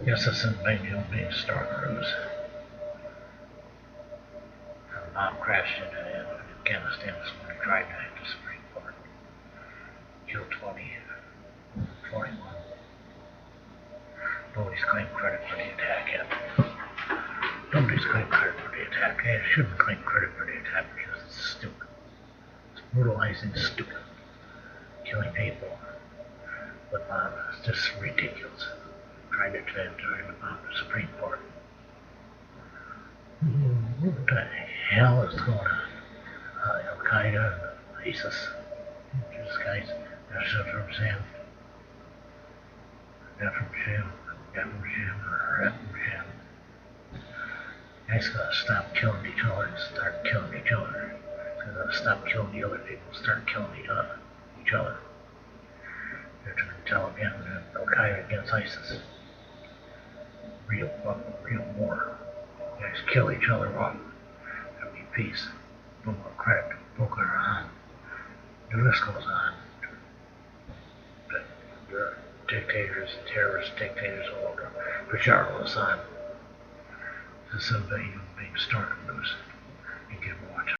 Yes, it's in being Star Cruise. A bomb crashed into Afghanistan this morning, tried to hit the Supreme Court. Killed 21. Nobody's claimed credit for the attack yet. Nobody's claimed credit for the attack. They shouldn't claim credit for the attack because it's stupid. It's brutalizing, stupid. Killing people with bombs. It's just ridiculous. Trying to bomb the Supreme Court. What the hell is going on? Al-Qaeda and ISIS. These guys, they're from Sam. They're from Sham. Guys gotta stop killing each other and start killing each other. They gotta stop killing the other people and start killing each other. They're trying to Taliban and Al-Qaeda against ISIS. Real war. Guys kill each other off. There'll be peace. No more credit. Boko Haram. The list goes on. But there are dictators, terrorist dictators all over. Bashar al-Assad. This is a being Star News. You can watch.